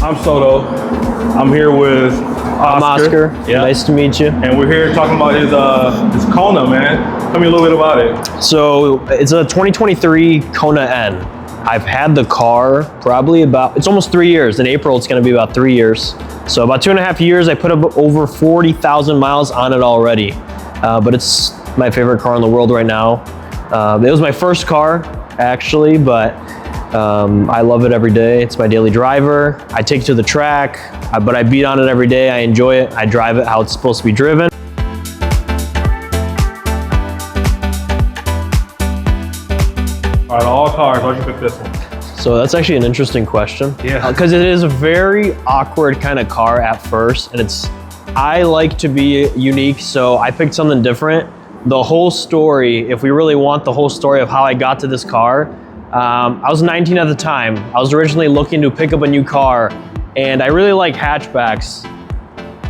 I'm Soto. I'm here with Oscar. I'm Oscar. Yeah. Nice to meet you. And we're here talking about his Kona, man. Tell me a little bit about it. So it's a 2023 Kona N. I've had the car probably it's almost 3 years. In April, it's gonna be about 3 years. So about 2.5 years, I put up over 40,000 miles on it already. But it's my favorite car in the world right now. It was my first car, actually, but I love it every day. It's my daily driver. I take it to the track, but I beat on it every day. I enjoy it. I drive it how it's supposed to be driven. All right, all cars, why'd you pick this one? So that's actually an interesting question. Yeah. Because it is a very awkward kind of car at first, and I like to be unique, so I picked something different. The whole story, if we really want the whole story of how I got to this car, I was 19 at the time. I was originally looking to pick up a new car, and I really like hatchbacks.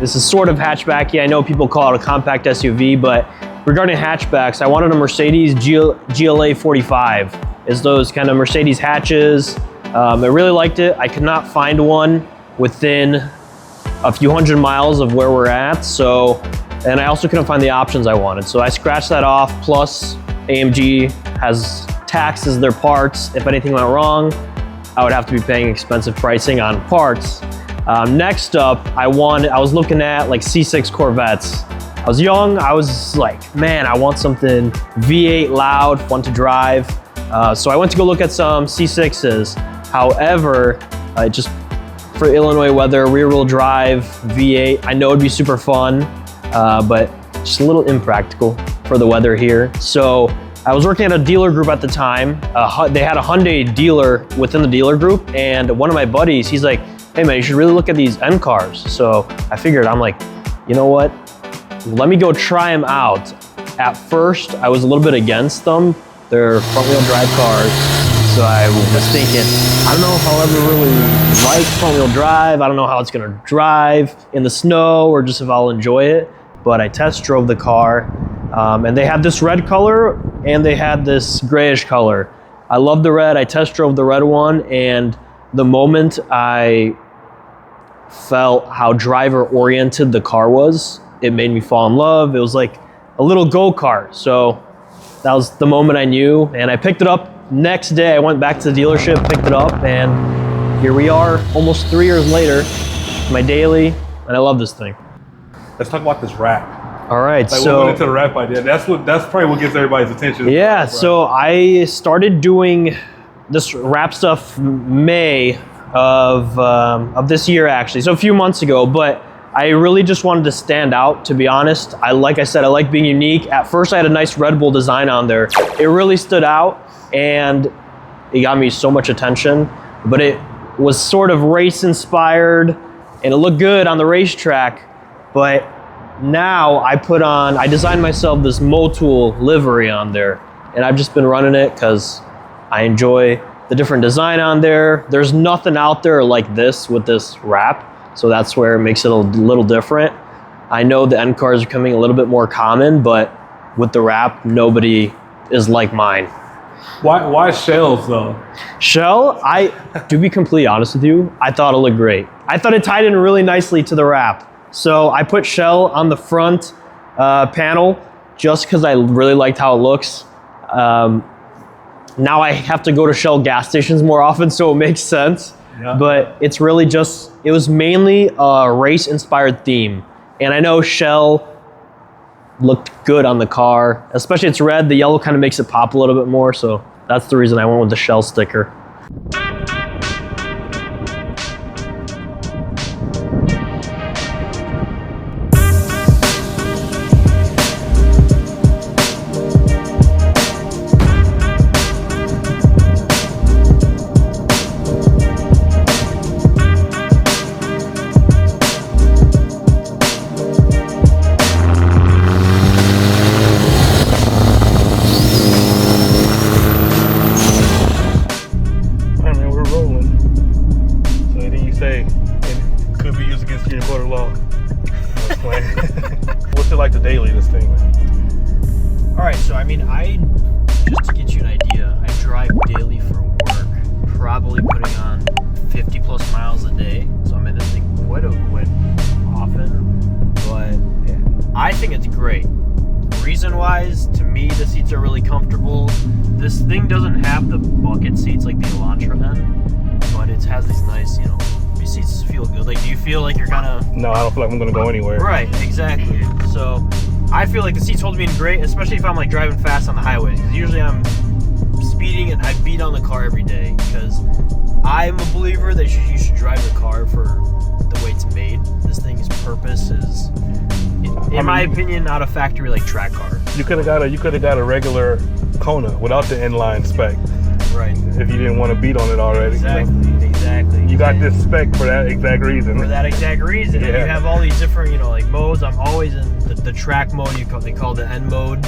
This is sort of hatchbacky. I know people call it a compact SUV, but regarding hatchbacks, I wanted a Mercedes GLA 45. It's those kind of Mercedes hatches. I really liked it. I could not find one within a few hundred miles of where we're at, and I also couldn't find the options I wanted. So I scratched that off, plus AMG has taxes their parts. If anything went wrong, I would have to be paying expensive pricing on parts. Next up, I was looking at like C6 Corvettes. I was young, I was like, man, I want something V8 loud, fun to drive. So I went to go look at some C6s. However, just for Illinois weather, rear wheel drive, V8, I know it'd be super fun, but just a little impractical for the weather here. So I was working at a dealer group at the time. They had a Hyundai dealer within the dealer group, and one of my buddies, he's like, hey man, you should really look at these N cars. So I figured, I'm like, you know what? Let me go try them out. At first, I was a little bit against them. They're front wheel drive cars. So I was thinking, I don't know if I'll ever really like front wheel drive. I don't know how it's gonna drive in the snow or just if I'll enjoy it. But I test drove the car. And they had this red color and they had this grayish color. I love the red. I test drove the red one, and the moment I felt how driver oriented the car was, it made me fall in love. It was like a little go-kart. So that was the moment I knew, and I picked it up. Next day I went back to the dealership, picked it up, and here we are almost 3 years later, my daily, and I love this thing. Let's talk about this wrap. All right, like, so we'll go into the wrap idea. That's probably what gets everybody's attention. Yeah, so I started doing this wrap stuff May of this year, actually. So a few months ago, but I really just wanted to stand out, to be honest. Like I said, I like being unique. At first, I had a nice Red Bull design on there. It really stood out, and it got me so much attention. But it was sort of race inspired, and it looked good on the racetrack. But now I designed myself this Motul livery on there, and I've just been running it because I enjoy the different design on there. There's nothing out there like this with this wrap, so that's where it makes it a little different. I know the N cars are coming a little bit more common, but with the wrap, nobody is like mine. Why shells though? Shell, to be completely honest with you, I thought it looked great. I thought it tied in really nicely to the wrap. So I put shell on the front panel just because I really liked how it looks. Now I have to go to Shell gas stations more often, so it makes sense. Yeah. But it's really it was mainly a race-inspired theme. And I know Shell looked good on the car, especially it's red. The yellow kind of makes it pop a little bit more, so that's the reason I went with the Shell sticker. thing doesn't have the bucket seats like the Elantra then, but it has these nice, you know, these seats feel good. Like, do you feel like you're gonna? No, I don't feel like I'm gonna go anywhere. Right, exactly. So I feel like the seats hold me in great, especially if I'm like driving fast on the highways. Because usually I'm speeding and I beat on the car every day. Because I'm a believer that you should drive the car for the way it's made. This thing's purpose is, in my opinion, not a factory like track car. You could have got a regular Kona without the N-Line spec. Right. If you didn't want to beat on it already. Exactly. You got this spec for that exact reason. For that exact reason. Yeah. And you have all these different, you know, like modes. I'm always in the track mode. They call the N mode,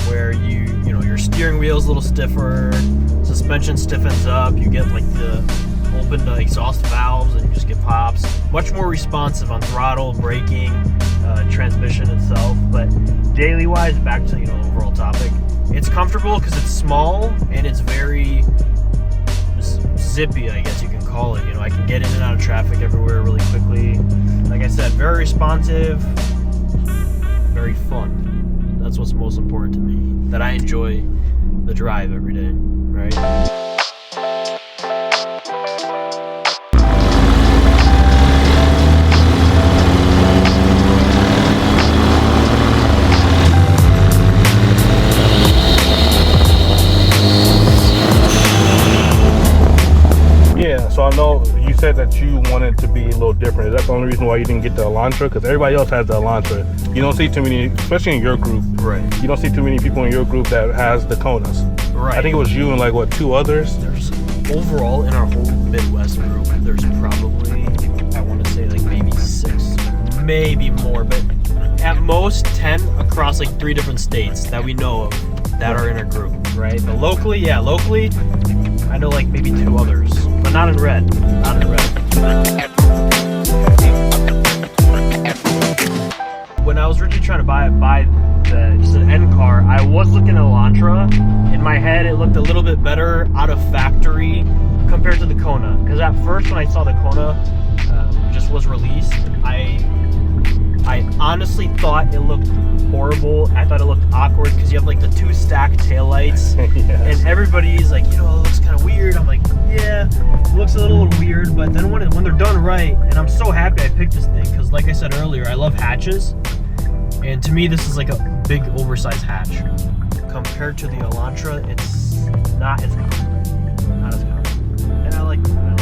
where you know, your steering wheel's a little stiffer, suspension stiffens up. You get like the open exhaust valves, and you just get pops. Much more responsive on throttle, braking, transmission itself. But daily wise, back to, you know, the overall topic. It's comfortable because it's small and it's very zippy, I guess you can call it. You know, I can get in and out of traffic everywhere really quickly. Like I said, very responsive, very fun. That's what's most important to me. That I enjoy the drive every day, right? So I know you said that you wanted to be a little different. Is that the only reason why you didn't get the Elantra? Because everybody else has the Elantra. You don't see too many, especially in your group. Right. You don't see too many people in your group that has the Konas. Right. I think it was you and like, what, 2 others? There's, overall, in our whole Midwest group, there's probably, I want to say like maybe 6, maybe more, but at most 10 across like 3 different states that we know of that are in our group, right? But locally, I know like maybe 2 others, but not in red. Not in red. When I was originally trying to buy just an N car, I was looking at Elantra. In my head, it looked a little bit better out of factory compared to the Kona. Because at first, when I saw the Kona just was released, I honestly thought it looked horrible. I thought it looked awkward because you have like the 2 stacked taillights. Yes. And everybody's like, you know, it looks kind of weird. I'm like, yeah, it looks a little weird. But then when they're done right, and I'm so happy I picked this thing because, like I said earlier, I love hatches. And to me, this is like a big oversized hatch. Compared to the Elantra, it's not as common. Not as common. And I like that.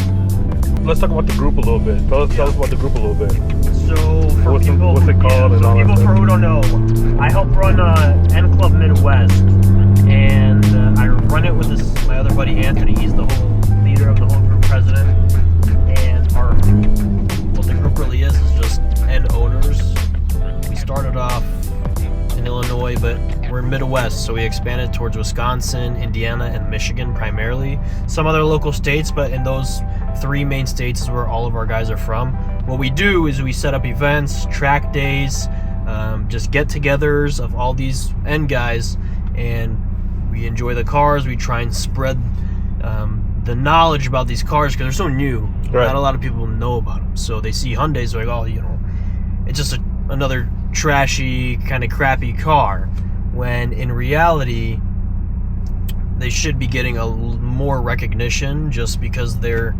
Let's talk about the group a little bit. Tell us about the group a little bit. So for what's people, it called? Yeah, so people who don't know, I help run N Club Midwest, and I run it with my other buddy Anthony. He's the whole leader of the whole group, president. And what the group really is just N owners. We started off in Illinois, but we're in Midwest, so we expanded towards Wisconsin, Indiana, and Michigan primarily. Some other local states, but in those 3 main states is where all of our guys are from. What we do is we set up events, track days, just get-togethers of all these N guys, and we enjoy the cars. We try and spread the knowledge about these cars because they're so new. Right. Not a lot of people know about them. So they see Hyundais, they're like, oh, you know, it's just another trashy, kind of crappy car. When in reality, they should be getting more recognition just because they're...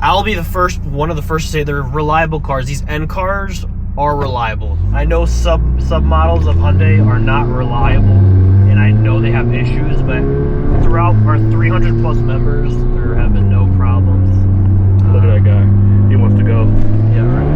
I'll be one of the first to say they're reliable cars. These N cars are reliable. I know sub models of Hyundai are not reliable, and I know they have issues, but throughout our 300 plus members, there have been no problems. Look at that guy. He wants to go. Yeah, right.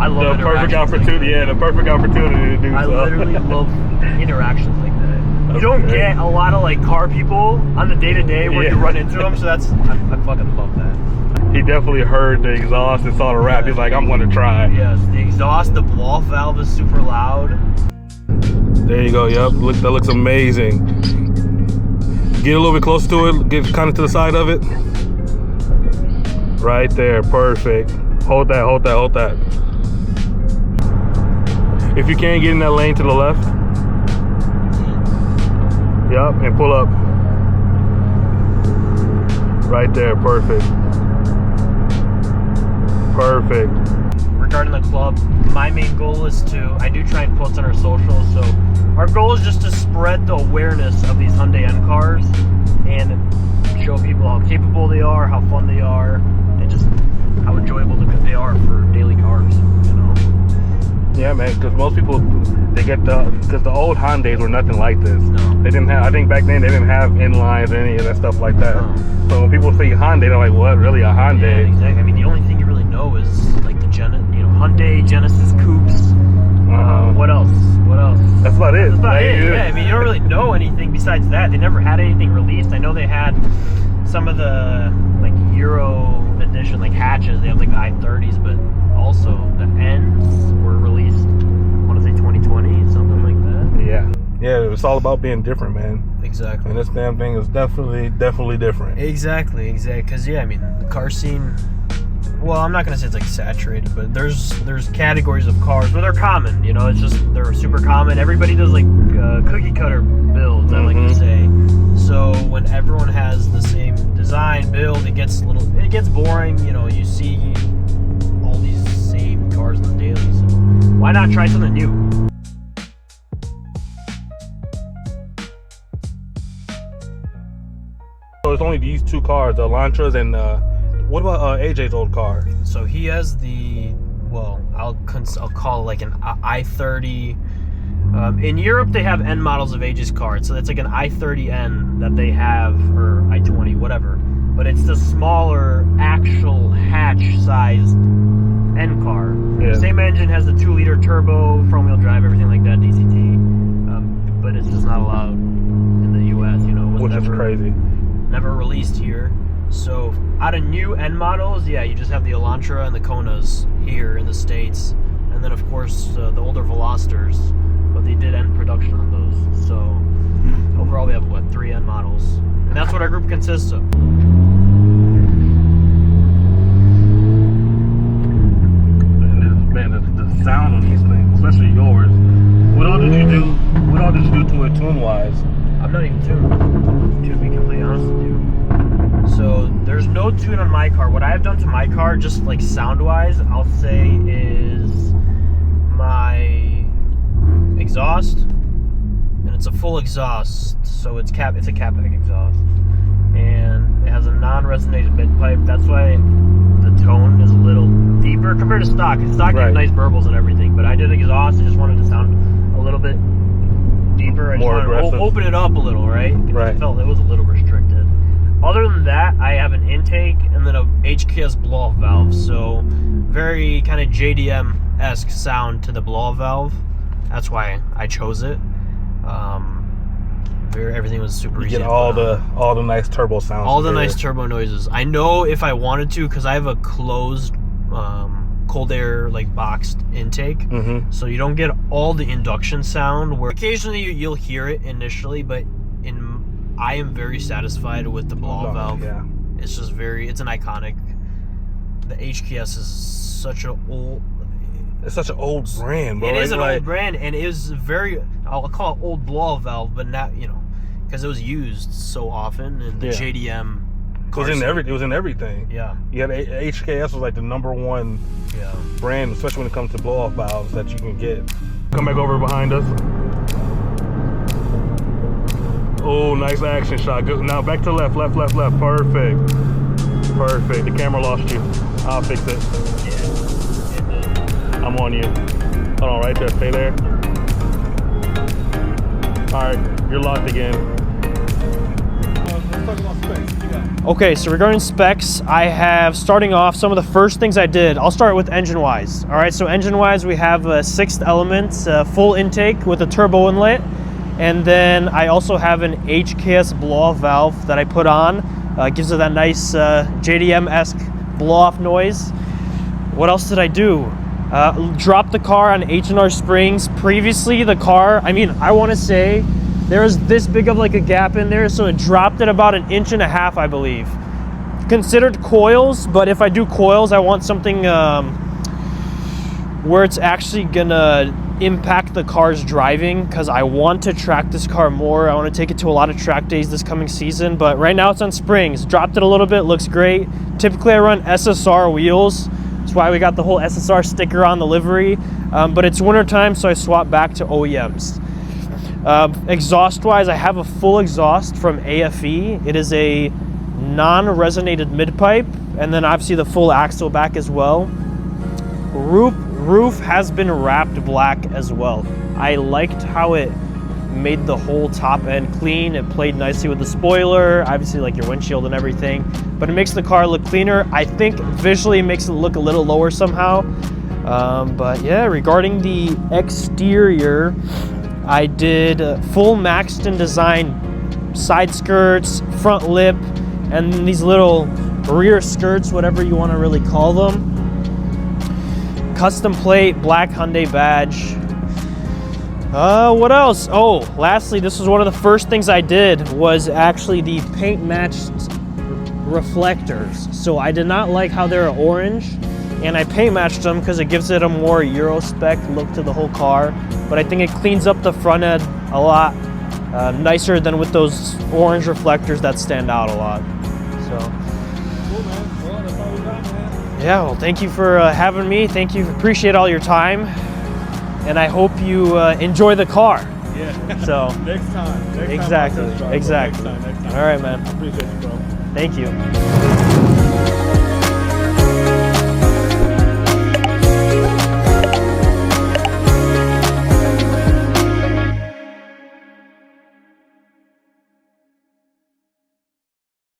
I love the perfect opportunity. Like the perfect opportunity to do so. I literally love interactions like that. You don't get a lot of like car people on the day-to-day where you run into them, so I fucking love that. He definitely heard the exhaust and saw the rap. He's like, I'm going to try. Yes, the exhaust, the blow-off valve is super loud. There you go. Yep, that looks amazing. Get a little bit closer to it. Get kind of to the side of it. Right there, perfect. Hold that, hold that, hold that. If you can, get in that lane to the left. Yep, and pull up. Right there, perfect. Perfect. Regarding the club, my main goal is I do try and post on our socials, so our goal is just to spread the awareness of these Hyundai N cars and show people how capable they are, how fun they are, and just how enjoyable they are for daily cars, you know? Yeah, man, because most people, they get because the old Hyundais were nothing like this. No. They didn't have, I think back then they didn't have N-Lines or any of that stuff like that. No. So when people say Hyundai, they're like, what, really a Hyundai? Yeah, exactly. I mean, the only thing you really know is like the Hyundai Genesis coupes. What else? That's about it. That's about it. Yeah, I mean, you don't really know anything besides that. They never had anything released. I know they had some of the like Euro edition like hatches. They have like the i30s, but also the N's were released. I want to say 2020, something like that. Yeah, it's all about being different, man. Exactly. And this damn thing is definitely different. Exactly. Because yeah, I mean, the car scene. Well, I'm not gonna say it's like saturated, but there's categories of cars where they're common. You know, it's just they're super common. Everybody does like cookie cutter builds. I like to say. So when everyone has the same design build, it gets boring. You know, you see all these same cars on the daily. So why not try something new? So it's only these two cars, the Elantras and what about AJ's old car? So he has I'll call it like an i30. In Europe, they have N models of AJ's car, so that's like an i30N that they have, or i20, whatever. But it's the smaller, actual hatch-sized N car. Yeah. Same engine, has the 2-liter turbo, front-wheel drive, everything like that, DCT. But it's just not allowed in the U.S. You know, Which is crazy. Never released here. So out of new N models, yeah, you just have the Elantra and the Konas here in the States, and then of course the older Velosters, but they did end production on those. So overall we have 3 N models, and that's what our group consists of. Man, the sound on these things, especially yours. What all did you do to it tune-wise? I'm not even tuned, to be completely honest with you. So there's no tune on my car. What I have done to my car, just like sound-wise, I'll say is my exhaust, and it's a full exhaust, so it's a catback exhaust, and it has a non-resonated mid pipe. That's why the tone is a little deeper compared to stock. Stock has nice burbles and everything, but I did exhaust. I just wanted to sound a little bit deeper. I just More aggressive. to open it up a little, right? Right. I felt it was a little restricted. Other than that, I have an intake and then a HKS blow-off valve. So very kind of JDM-esque sound to the blow-off valve. That's why I chose it. Everything was super easy. You get all the nice turbo sounds. All the nice turbo noises. I know if I wanted to, because I have a closed cold air like boxed intake, so you don't get all the induction sound. Where occasionally you'll hear it initially, but I am very satisfied with the blow-off valve. Yeah. It's just it's an iconic. The HKS is such an old. It's such an old brand, bro. It is an old brand, and it is very. I'll call it old blow-off valve, but not because it was used so often in the JDM. It was in everything. Yeah. You had HKS was like the #1 brand, especially when it comes to blow-off valves that you can get. Come back over behind us. Oh, nice action shot. Good. Now back to left. Perfect. The camera lost you. I'll fix it. Yeah. I'm on you. Hold on, right there. Stay there. All right, you're locked again. Let's talk about specs. What you got? Okay, so regarding specs, I have, starting off, some of the first things I did. I'll start with engine-wise. All right, so engine-wise, we have a 6th element, full intake with a turbo inlet. And then I also have an HKS blow-off valve that I put on. Gives it that nice JDM-esque blow-off noise. What else did I do? Dropped the car on H&R springs. Previously, the car, I want to say, there was this big of like a gap in there, so it dropped at about 1.5 inches, I believe. Considered coils, but if I do coils, I want something where it's actually gonna impact the car's driving because I want to track this car more. I want to take it to a lot of track days this coming season, but right now it's on springs. Dropped it a little bit, looks great. Typically I run SSR wheels. That's why we got the whole SSR sticker on the livery, but it's winter time, so I swapped back to OEMs. Exhaust wise, I have a full exhaust from AFE. It is a non-resonated mid-pipe, and then obviously the full axle back as well. Roof has been wrapped black as well. I liked how it made the whole top end clean. It played nicely with the spoiler, obviously like your windshield and everything, but it makes the car look cleaner. I think visually it makes it look a little lower somehow. But yeah, regarding the exterior, I did full Maxton design side skirts, front lip, and these little rear skirts, whatever you want to really call them. Custom plate, black Hyundai badge. What else? Oh, lastly, this was one of the first things I did was actually the paint matched reflectors. So I did not like how they're orange, and I paint matched them because it gives it a more Euro spec look to the whole car. But I think it cleans up the front end a lot nicer than with those orange reflectors that stand out a lot. So. Yeah, well, thank you for having me. Thank you. Appreciate all your time. And I hope you enjoy the car. Yeah. So next time. Exactly. Next time. Exactly. Next time. All right, man. I appreciate you, bro. Thank you.